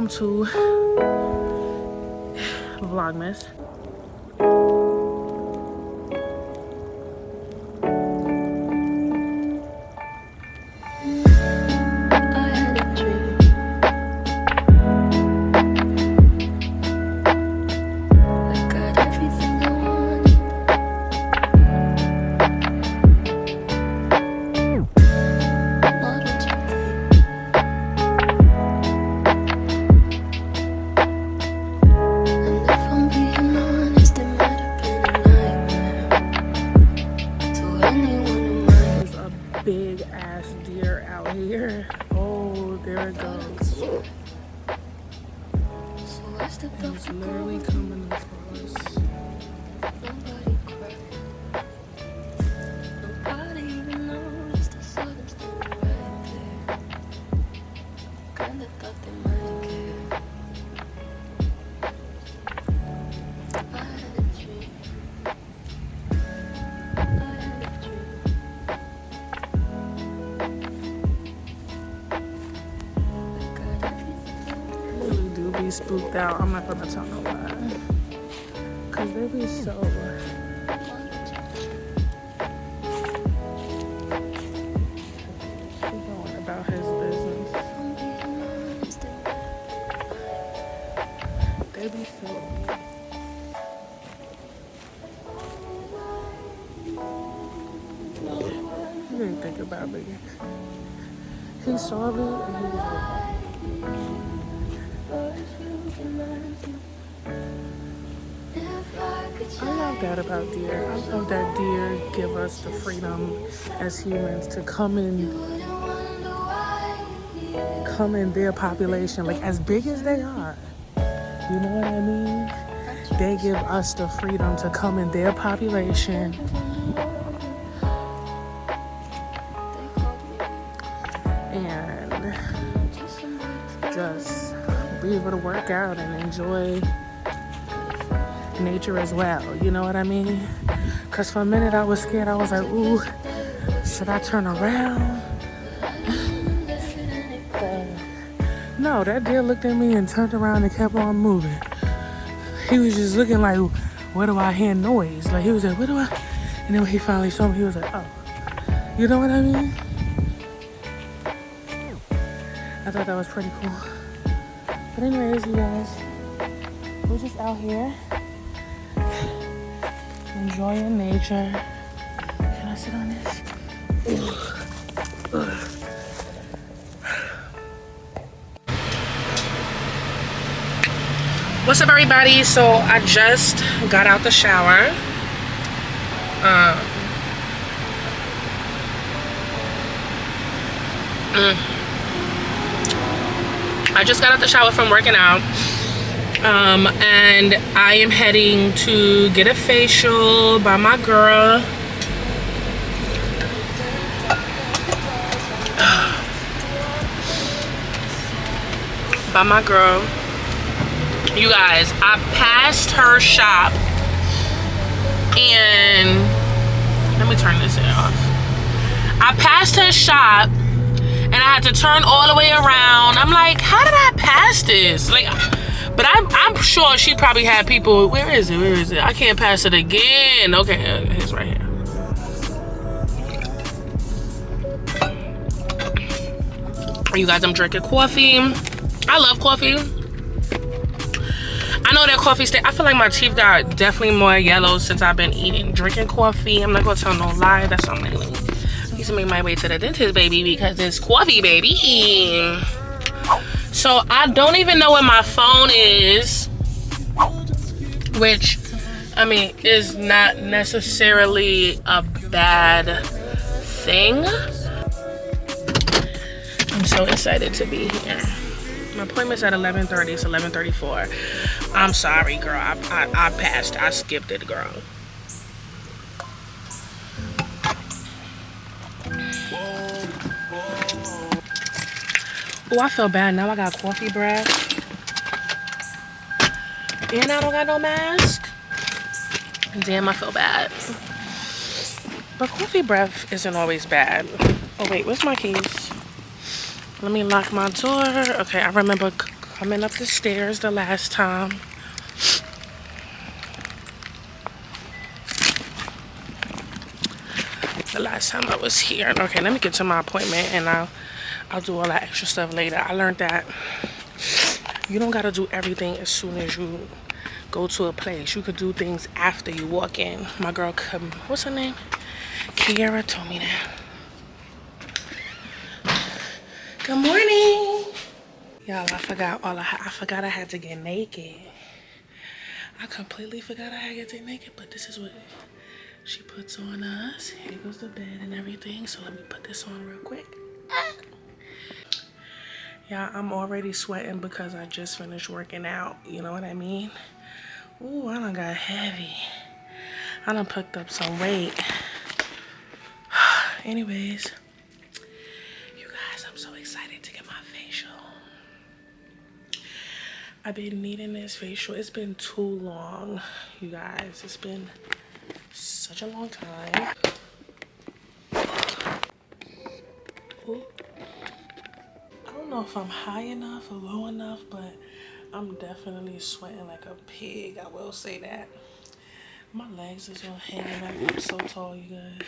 welcome to Vlogmas. Big ass deer out here. Oh, there it goes. It's literally coming across. Be spooked out. I'm not gonna tell no lie, cause they be so. He's going about his business. They be so. He didn't think about me. He saw me and he was like. I love that about deer. I love that deer give us the freedom as humans to come in their population, like as big as they are. You know what I mean? They give us the freedom to come in their population and just be able to work out and enjoy nature as well, you know what I mean? Because for a minute I was scared. I was like, ooh, should I turn around? No, that deer looked at me and turned around and kept on moving. He was just looking like, where do I hear noise? Like he was like, where do I? And then when he finally saw me, he was like, oh, you know what I mean? I thought that was pretty cool. But anyways, you guys, we're just out here enjoying nature. Can I sit on this? What's up, everybody? So I just got out the shower. I just got out the shower from working out. And I am heading to get a facial by my girl. You guys, I passed her shop and let me turn this off. I passed her shop and I had to turn all the way around. I'm like, how did I pass this? Like, but I'm sure she probably had people. Where is it? I can't pass it again. Okay, it's right here. You guys, I'm drinking coffee. I love coffee. I know that coffee I feel like my teeth got definitely more yellow since I've been drinking coffee. I'm not gonna tell no lie. That's something I need to make my way to the dentist, baby, because it's coffee, baby. So I don't even know where my phone is, which, I mean, is not necessarily a bad thing. I'm so excited to be here. My appointment's at 11:30. It's 11:34. I'm sorry, girl. I passed. I skipped it, girl. Oh, I feel bad. Now I got coffee breath. And I don't got no mask. Damn, I feel bad. But coffee breath isn't always bad. Oh, wait. Where's my keys? Let me lock my door. Okay, I remember Coming up the stairs the last time. The last time I was here. Okay, let me get to my appointment and I'll do all that extra stuff later. I learned that you don't gotta do everything as soon as you go to a place. You could do things after you walk in. My girl, what's her name? Kiara told me that. Good morning. Y'all, I forgot I had to get naked. I completely forgot I had to get naked, but this is what she puts on us. Here goes the bed and everything. So let me put this on real quick. Yeah, I'm already sweating because I just finished working out. You know what I mean? Ooh, I done got heavy. I done picked up some weight. Anyways, you guys, I'm so excited to get my facial. I've been needing this facial. It's been too long, you guys. It's been such a long time. Ooh. I don't know if I'm high enough or low enough, but I'm definitely sweating like a pig. I will say that. My legs is all hanging out. I'm so tall, you guys.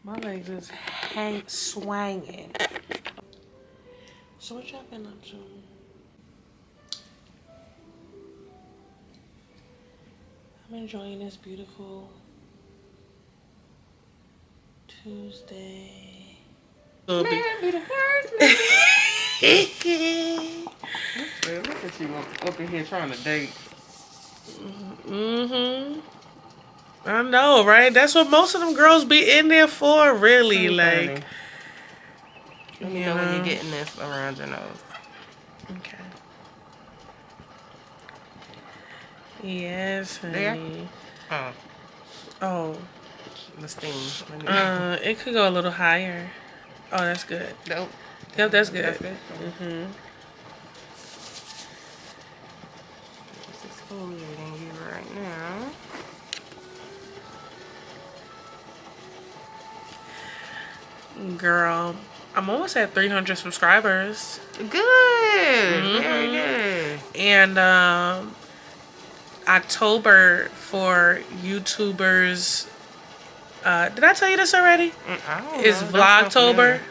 My legs is swanging. So what y'all been up to? I'm enjoying this beautiful Tuesday. Man, be the first man. Look at you up in here trying to date. Mm-hmm. I know, right? That's what most of them girls be in there for, really. Like, let me know when you're getting this around your nose. Okay. Yes, honey. There? Oh. The steam. It could go a little higher. Oh, that's good. Nope. Yep, that's good. That's good. Mm-hmm. Just exfoliating you right now. Girl, I'm almost at 300 subscribers. Good. Very good. And October for YouTubers. Did I tell you this already? It's Vlogtober.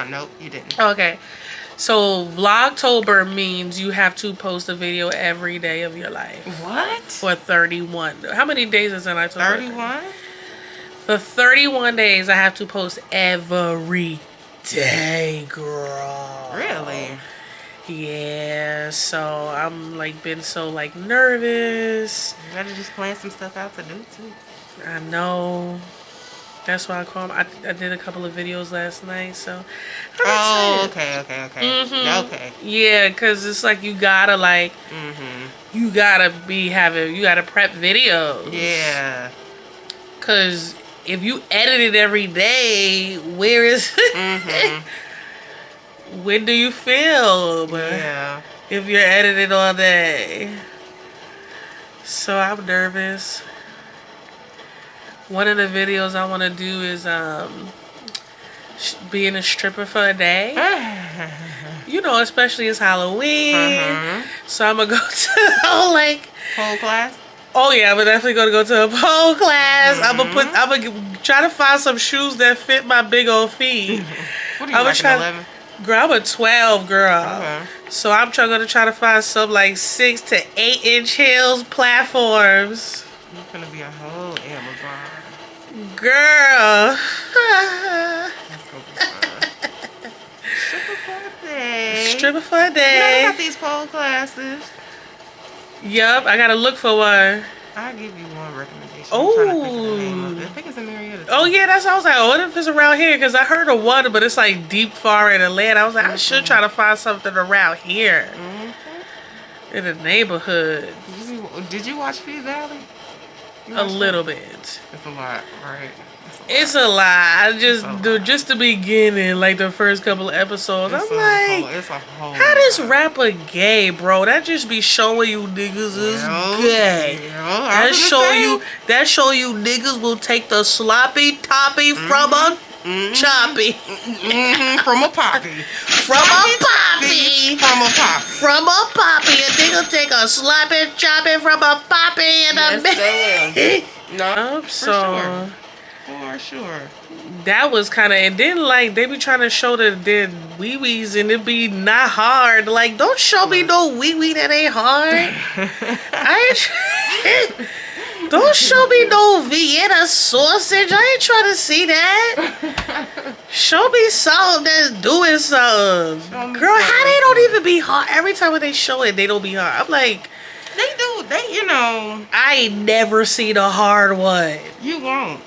Nope, you didn't. Okay. So Vlogtober means you have to post a video every day of your life. What? For 31. How many days is in October? 31? For 31 days, I have to post every day, girl. Really? Yeah, so I'm like been so like nervous. You gotta just plan some stuff out to do too. I know. That's why I call them. I did a couple of videos last night, so I'm excited. Okay. Mm-hmm. Okay. Yeah, cause it's like you gotta like, you gotta prep videos. Yeah. Cause if you edit it every day, where is when do you film? Yeah. If you're editing all day. So I'm nervous. One of the videos I want to do is being a stripper for a day. You know, especially it's Halloween. So I'm going to go to the whole pole class? Oh yeah, I'm definitely going to go to a pole class. I'm going to try to find some shoes that fit my big old feet. What are you, like an 11? Girl, I'm a 12, girl. Okay. So I'm going to try to find some like 6 to 8 inch heels platforms. You're going to be a whole Amazon. Girl. That's going to be fun. Stripper for a day. Stripper for a day. You know, I got these pole classes. Yup, I got to look for one. I'll give you one recommendation. Oh. I'm trying to think of the name of it. I think it's in Marietta. Oh, yeah, that's what I was like. What if it's around here? Because I heard of one, but it's like deep far in Atlanta. I was like, I should try to find something around here. In the neighborhood. Did you watch Feed Valley? A little bit. It's a lot, right? It's a lot. I just the beginning, like the first couple of episodes. I'm like, it's a whole how this rapper gay, bro? That just be showing you niggas is gay. That show you niggas will take the sloppy toppy from a Choppy. From a poppy. From a poppy. From a poppy. From a poppy. A nigga take a sloppy choppy from a poppy and a yes, no, for so sure. For sure. that was kind of, and then like they be trying to show the wee-wees and it be not hard. Like, don't show me no wee-wee that ain't hard. Don't show me no Vienna sausage. I ain't trying to see that. Show me something that's doing something. Girl, how they don't even be hard? Every time when they show it, they don't be hard. I'm like, they do. They, you know. I ain't never seen a hard one. You won't.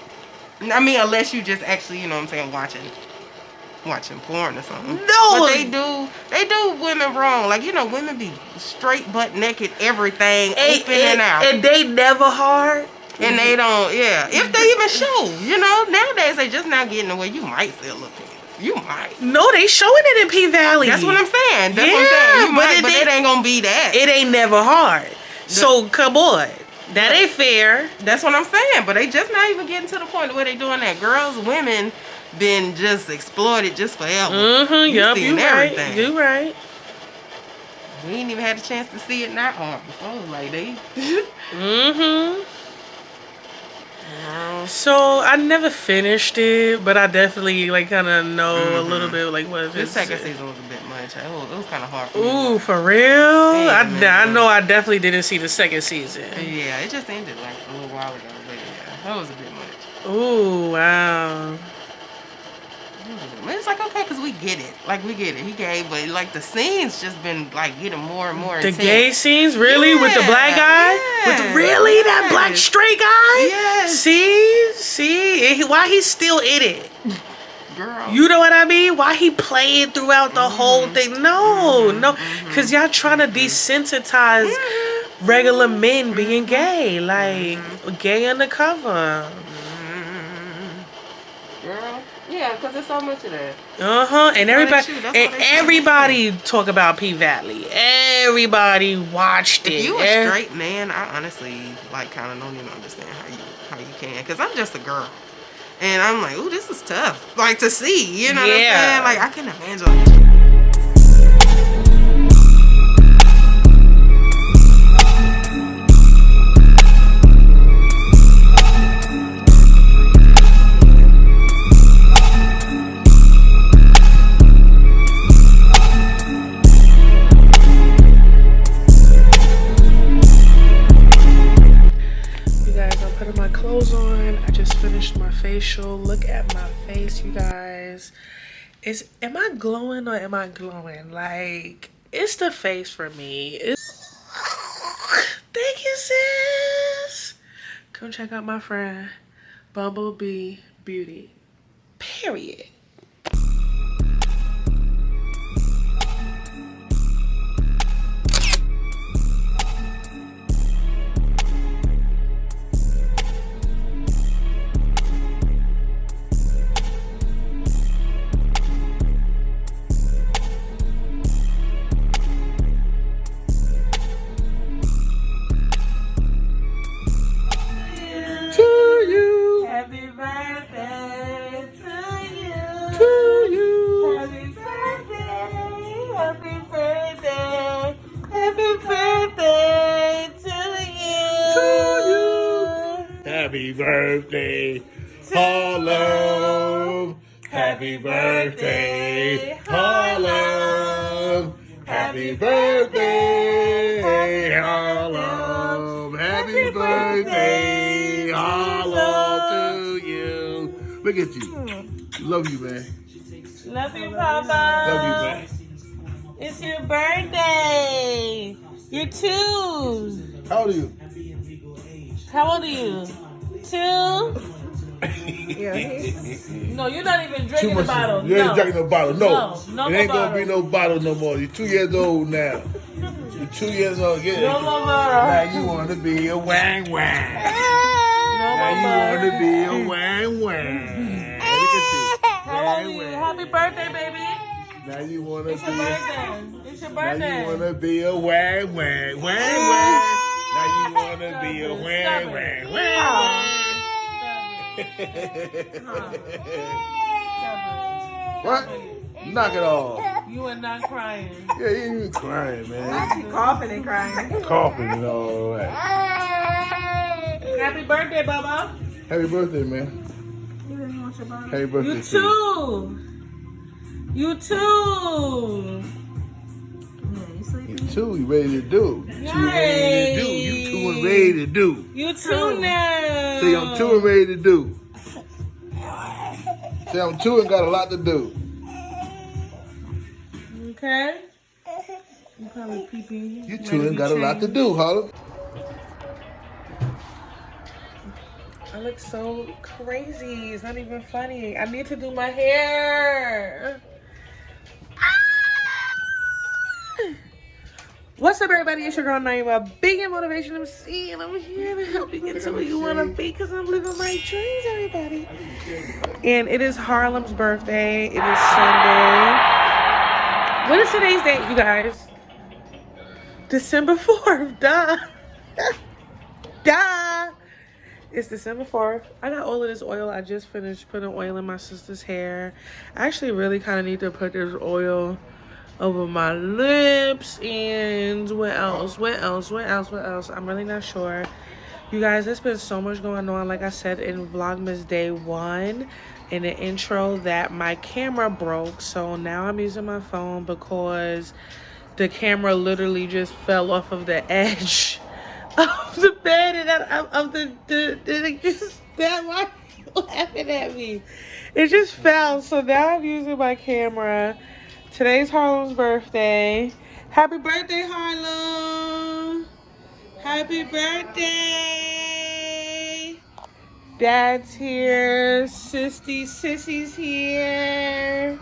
I mean, unless you just actually, you know what I'm saying, watching porn or something. No. But they do women wrong. Like, you know, women be straight butt naked, everything, open and out. And they never hard. And they don't, yeah. If they even show, you know, nowadays they just now getting away. You might see a little penis. You might. No, they showing it in P-Valley. That's what I'm saying. That's what I'm saying. You might, but it ain't gonna be that. It ain't never hard. So, come on. That ain't fair. That's what I'm saying. But they just not even getting to the point where they doing that. Girls, women been just exploited just forever. Yup, you right. Everything. You right. We ain't even had a chance to see it not hard before. Like they. So I never finished it, but I definitely like kind of know a little bit like what this second season was a bit much. It was kind of hard for me. Ooh, for real? I know I definitely didn't see the second season. Yeah, it just ended like a little while ago, but yeah, that was a bit much. Ooh, wow. It's like, okay, because we get it. Like, we get it. He gay, but like the scenes just been like getting more and more intense. The gay scenes? Really? With the black guy? Yeah. Really? That black straight guy? Yes. See? Why he's still in it? Girl. You know what I mean? Why he playing throughout the whole thing? No. Because y'all trying to desensitize regular men being gay. Like, gay undercover. Girl. Yeah, because there's so much of that. And everybody talk about P-Valley. Everybody watched it. If you a straight man, I honestly like kind of don't even understand how you can. Because I'm just a girl. And I'm like, ooh, this is tough. Like to see, you know what I'm saying? Like I can imagine. Facial. Look at my face, you guys. Am I glowing or am I glowing? Like, it's the face for me. Thank you, sis. Come check out my friend Bumblebee Beauty. Period. Happy birthday, Harlem. Happy birthday, Harlem. Happy birthday, Harlem. Happy birthday, Harlem to you. Look at you. Love you, man. Love you, Papa. Love you, man. It's your birthday. You're 2. How old are you? How old are you? 2? No, you're not even drinking the bottle. You ain't drinking no bottle. No. No it ain't bottle. gonna be no bottle no more. You're 2 years old now. You're 2 years old. Yeah. No more bottle. Now you wanna be a wang wang. Now you wanna be a wang wang. Look at you. How old are you? Happy birthday, baby. Now you wanna It's your birthday. It's your birthday. Now you wanna be a wang wang. Wang wang. Now you wanna be a wang wang. Wang wang. What? Knock it off. You are not crying. Yeah, you ain't even crying, man. She coughing and crying. Coughing and all that. Happy birthday, Bubba. Happy birthday, man. Happy birthday. You too. You too. You too, you ready to do. You Yay. too and ready to do. You too now. Say I'm too and ready to do. Say I'm too and got a lot to do. Okay. You probably peeping. You too and got a lot to do, Harlem. I look so crazy. It's not even funny. I need to do my hair. What's up, everybody? It's your girl Naima, Big and Motivation MC, and I'm here to help you get to where you want to be because I'm living my dreams, everybody. And it is Harlem's birthday. It is Sunday. What is today's date, you guys? December 4th. Duh. Duh. It's December 4th. I got all of this oil. I just finished putting oil in my sister's hair. I actually really kind of need to put this oil over my lips and what else? I'm really not sure. You guys, there's been so much going on. Like I said in Vlogmas day 1 in the intro that my camera broke. So now I'm using my phone because the camera literally just fell off of the edge of the bed and of the why are you laughing at me? It just fell. So now I'm using my camera. Today's Harlem's birthday. Happy birthday, Harlem. Happy birthday. Dad's here. Sissy's here.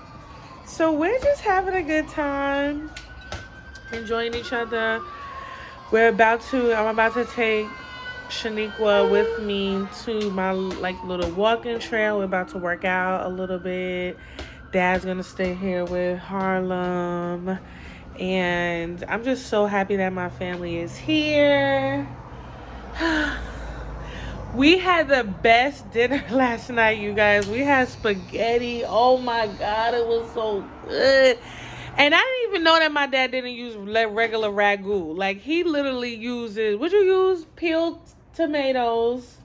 So we're just having a good time. Enjoying each other. I'm about to take Shaniqua with me to my little walking trail. We're about to work out a little bit. Dad's gonna stay here with Harlem, and I'm just so happy that my family is here. We had the best dinner last night, you guys. We had spaghetti. Oh my God, it was so good. And I didn't even know that my dad didn't use regular ragu. Like, he literally uses, what'd you use? Peeled tomatoes.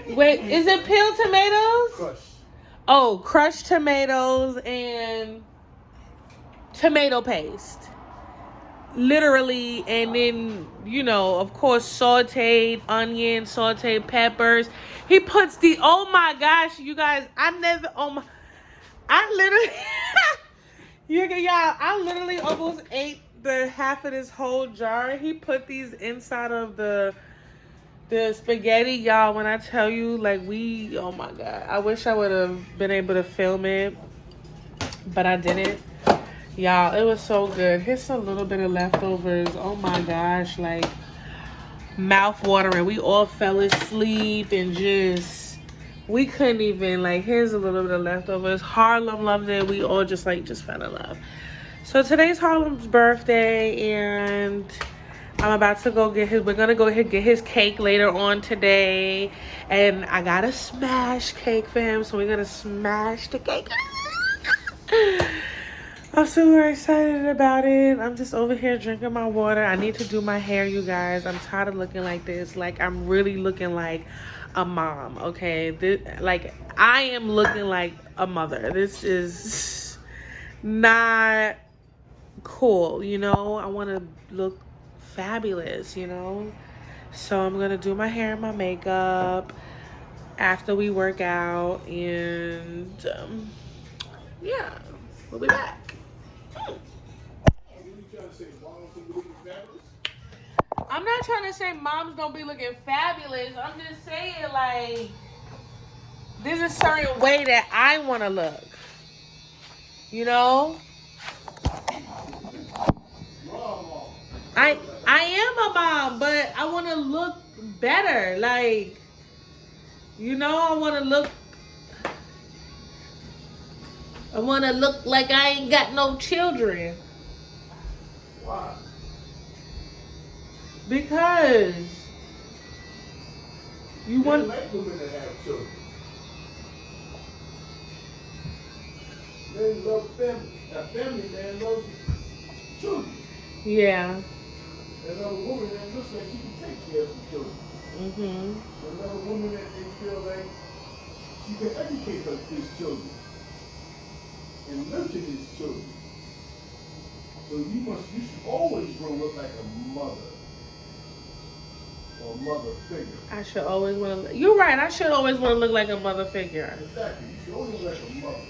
Wait, is it peeled tomatoes? Crush. Oh, crushed tomatoes and tomato paste. Literally, and then, you know, of course, sauteed onions, sauteed peppers. He puts oh my gosh, you guys, I literally almost ate the half of this whole jar. He put these inside of the spaghetti, y'all. When I tell you, oh my God, I wish I would have been able to film it, but I didn't. Y'all, it was so good. Here's a little bit of leftovers. Oh my gosh, mouth watering. We all fell asleep and we couldn't even, here's a little bit of leftovers. Harlem loved it. We all just fell in love. So today's Harlem's birthday, and I'm about to go we're gonna go ahead and get his cake later on today. And I got a smash cake for him, so we're gonna smash the cake. I'm super excited about it. I'm just over here drinking my water. I need to do my hair, you guys. I'm tired of looking like this. I'm really looking like a mom, okay? I am looking like a mother. This is not cool, you know? I want to look fabulous, you know? So I'm gonna do my hair and my makeup after we work out, and yeah, we'll be back. I'm not trying to say moms don't be looking fabulous. I'm just saying, there's a certain way that I want to look, you know? I am a mom, but I want to look better. You know, I want to look like I ain't got no children. Why? Because you want like women that have children. Men love family. A family man loves children. Yeah. Another woman that looks like she can take care of some children. Another woman that they feel like she can educate these children and nurture these children. So you should always grow up like a mother or mother figure. I should always want to. You're right. I should always want to look like a mother figure. Exactly. You should always look like a mother.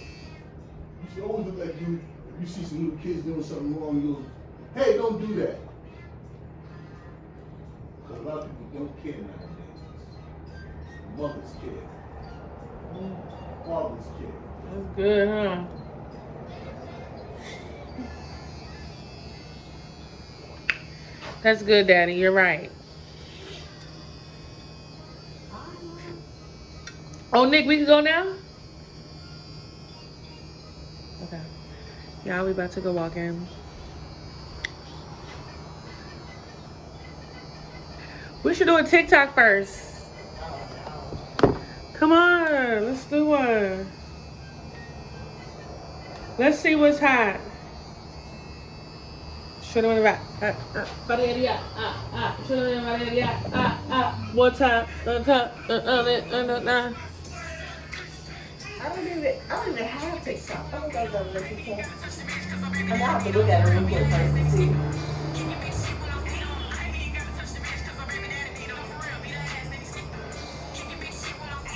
You should always look like you. If you see some little kids doing something wrong, you go, "Hey, don't do that." Because a lot of people don't care nowadays. Mothers care. Fathers care. That's good, huh? That's good, Daddy. You're right. Oh, Nick, we can go now? Okay. Yeah, we about to go walking. We should do a TikTok first. Come on, let's do one. Let's see what's hot. Show them in the back. Show them in the back. One time. I don't even have TikTok. I don't gotta go to TikTok. I mean, I have to look at it real quick first and see.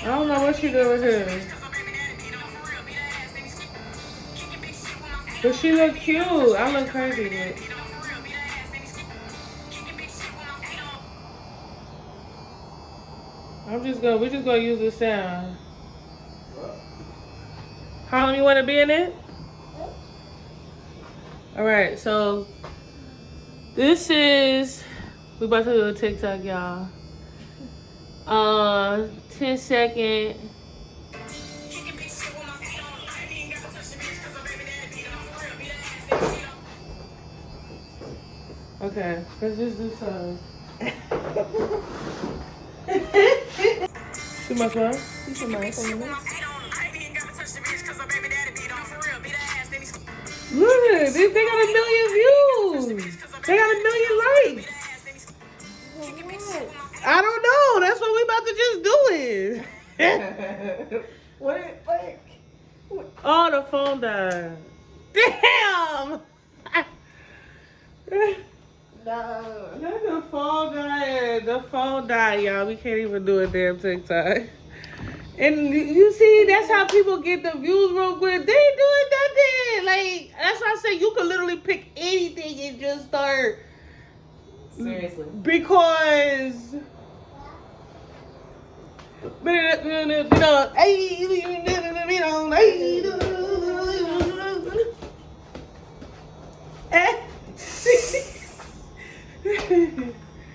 I don't know what she doing here. But she look cute. I look crazy, but. We're just gonna use the sound. Harlem, you wanna be in it? Alright, so this is, we about to do a TikTok, y'all. 10-second. Okay, let's just do some. Too much what? You should mind for me. Look, they got 1 million views. They got 1 million likes. I don't know. That's what we about to just do it. What? Oh, the phone died. Damn. No. The phone died, y'all. We can't even do a damn TikTok. And you see, that's how people get the views real quick. They ain't doing nothing. Like, that's why I say you can literally pick anything and just start. Seriously. Because.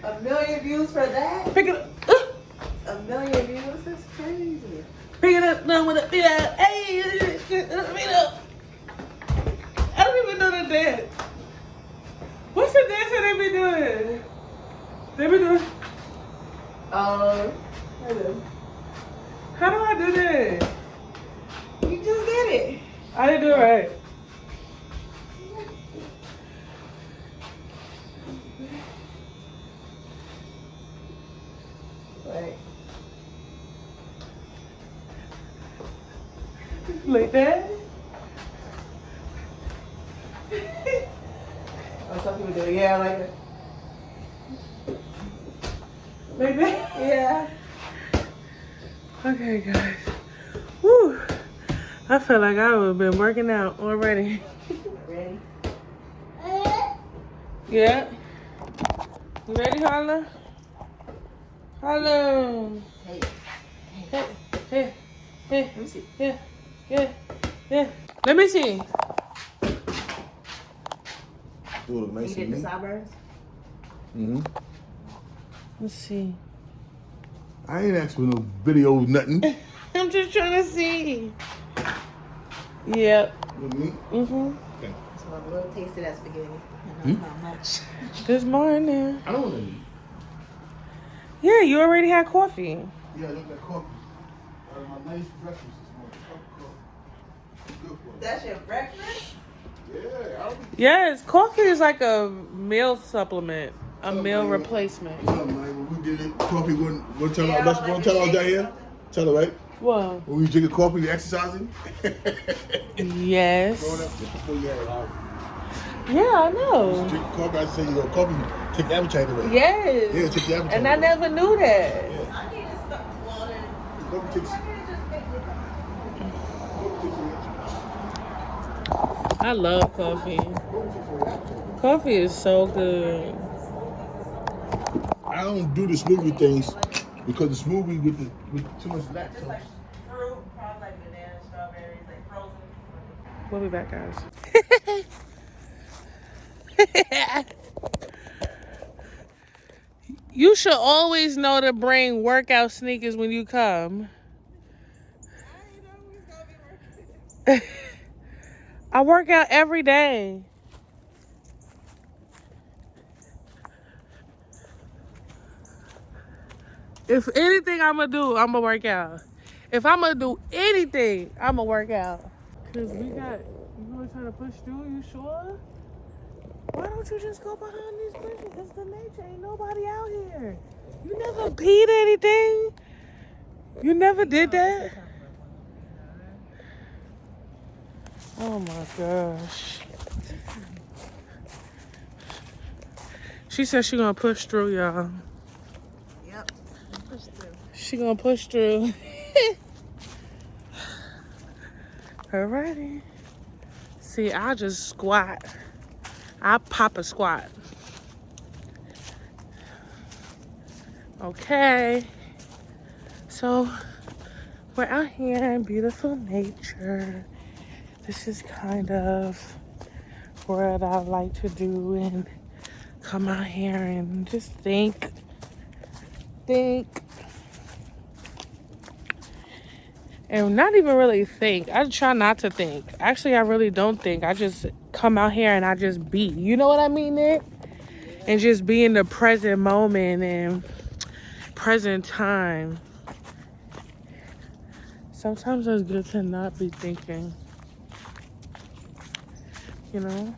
A million views for that? Pick it up. 1 million views? That's crazy. Pick it up. No, with it. Yeah. Hey, pick it up. I don't even know the dance. What's the dance that they be doing? They be doing. How do I do that? You just did it. I didn't do it right. Wait. Like that? Oh, some people do it. Yeah, like that. Like that? Yeah. Okay, guys. Woo. I feel like I would have been working out already. Ready? Yeah. You ready, Harlem? Harlem. Hey. Hey. Let me see. Yeah. Let me see. Do it nice You did and the neat. sideburns? Mm-hmm. Let's see. I ain't asked for no video, nothing. I'm just trying to see. Yep. With me? Mm-hmm. Okay. So a little taste of that spaghetti. I don't know how much. This morning. I don't want to eat. Yeah, you already had coffee. Yeah, I got that coffee. My nice breakfast this morning. Cup of coffee. That's your breakfast? Yes, coffee is like a meal supplement, a meal replacement. When we did it, coffee one time I was down here. Tell her, right? What? When we drinking coffee, we exercising. Yes. Yeah, I know. Drink coffee, I say, coffee take the appetite away. Yes. Yeah, take the appetite and away. I never knew that. I need to stop water. Coffee takes I love coffee. Coffee is so good. I don't do the smoothie things because the smoothie with too much lactose. Fruit, probably like banana, strawberries, like frozen. We'll be back, guys. You should always know to bring workout sneakers when you come. I work out every day. If anything I'm gonna do, I'm gonna work out. If I'm gonna do anything, I'm gonna work out. Cause we got, you gonna try to push through, you sure? Why don't you just go behind these bushes? It's the nature, ain't nobody out here. You never peed anything? You never did that? Oh my gosh. She said she gonna push through, y'all. Yep, push through. She gonna push through. Alrighty. See, I just squat. I pop a squat. Okay. So, we're out here in beautiful nature. This is kind of what I like to do and come out here and just think. And not even really think. I try not to think. Actually, I really don't think. I just come out here and I just be. You know what I mean, Nick? And just be in the present moment and present time. Sometimes it's good to not be thinking. You know?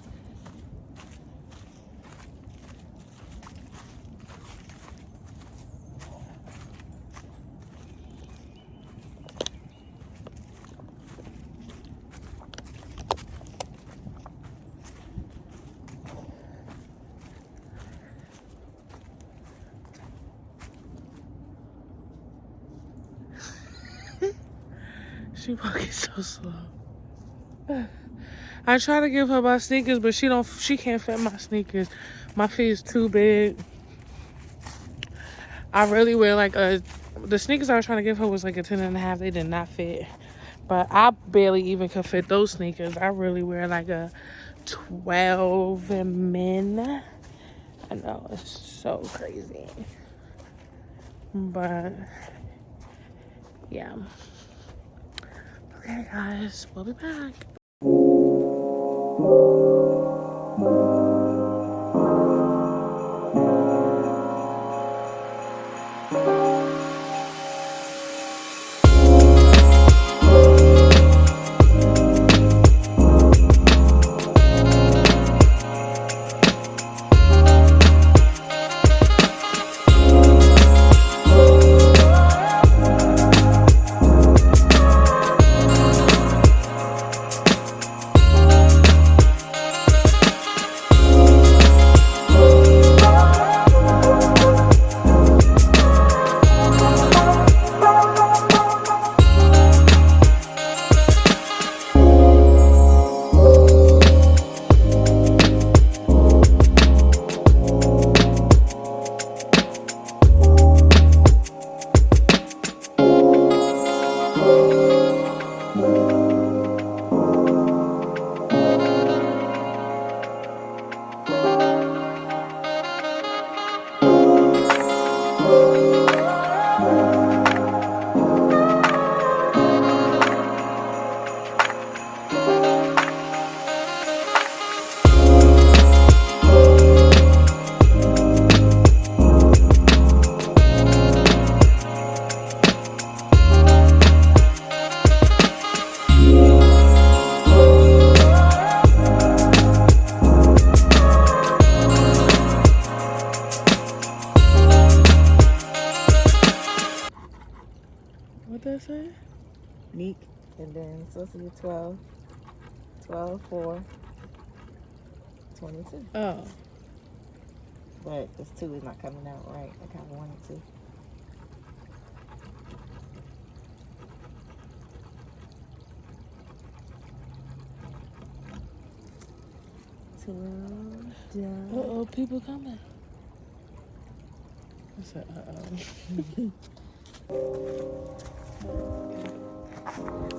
She walking so slow. I try to give her my sneakers, but she can't fit my sneakers. My feet is too big. I really wear like the sneakers I was trying to give her was like a 10.5. They did not fit. But I barely even could fit those sneakers. I really wear like a 12 in men. I know, it's so crazy. But yeah. Okay, guys, we'll be back. What that say? Neek, and then it's supposed to be 12, 12, 4, 22. Oh. But this 2 is not coming out right. I kind of wanted to. Uh-oh, people coming. I said,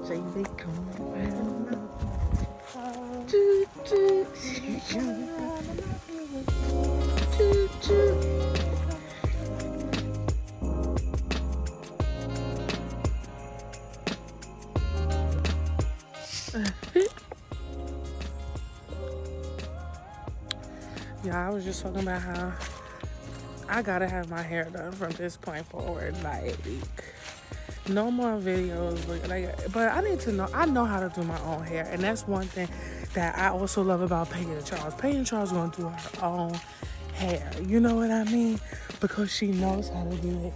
So you big come. Yeah, I was just talking about how I gotta have my hair done from this point forward. Like, no more videos. Like, but I need to know. I know how to do my own hair, and that's one thing that I also love about Peggy and Charles. Peggy and Charles gonna do her own hair. You know what I mean? Because she knows how to do it.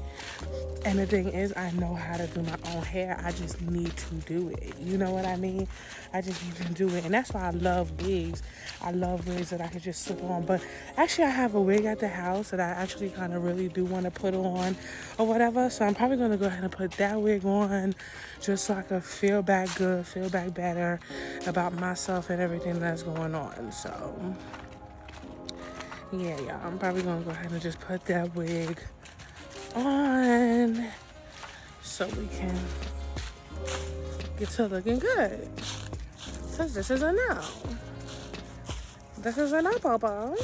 And the thing is, I know how to do my own hair. I just need to do it. You know what I mean? I just need to do it. And that's why I love wigs. I love wigs that I could just slip on. But actually, I have a wig at the house that I actually kind of really do want to put on or whatever. So I'm probably going to go ahead and put that wig on just so I can feel back good, feel back better about myself and everything that's going on. So, yeah, y'all. I'm probably going to go ahead and just put that wig on so we can get to looking good. Because this is a no. This is a no, Papa.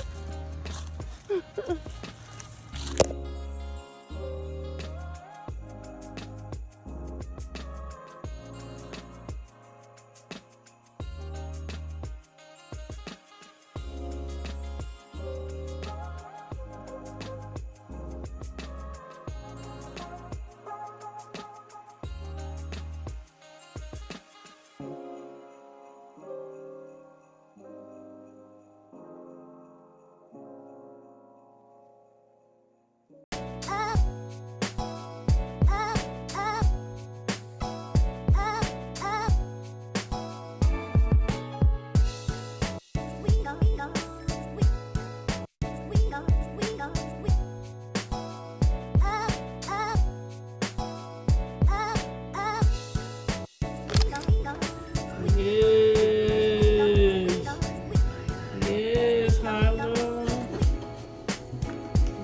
Yes, Harlem.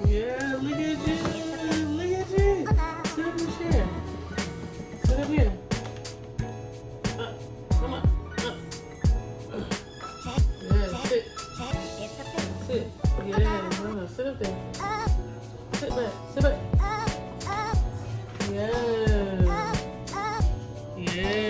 Yeah, look at you. Look at you. Sit up in the chair. Sit up here. Come on. Yeah, sit. Sit. Yeah, no, sit up there. Sit back. Sit back. Yeah. Yeah.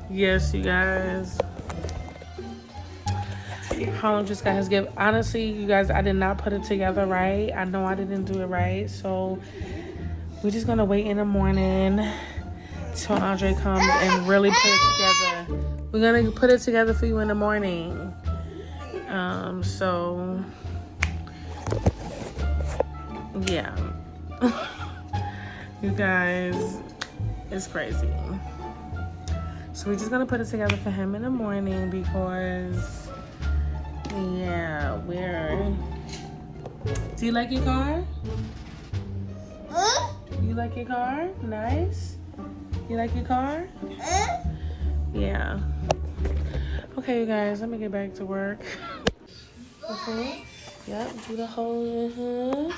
Yes, you guys. Harlem just got his gift. Honestly, you guys, I did not put it together right. I know I didn't do it right. So we're just gonna wait in the morning till Andre comes and really put it together. We're gonna put it together for you in the morning. So yeah. You guys, it's crazy. So we're just gonna put it together for him in the morning because, yeah, do you like your car? You like your car? Nice. You like your car? Yeah. Okay, you guys, let me get back to work. Okay. Yep, do the whole,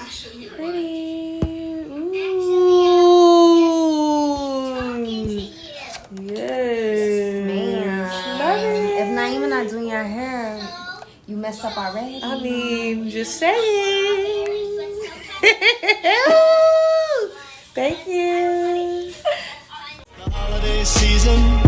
pretty. Ooh. Yes, ma'am. Love it. It's not even not doing your hair, you messed up already. I mean, just saying. Thank you. The holiday season.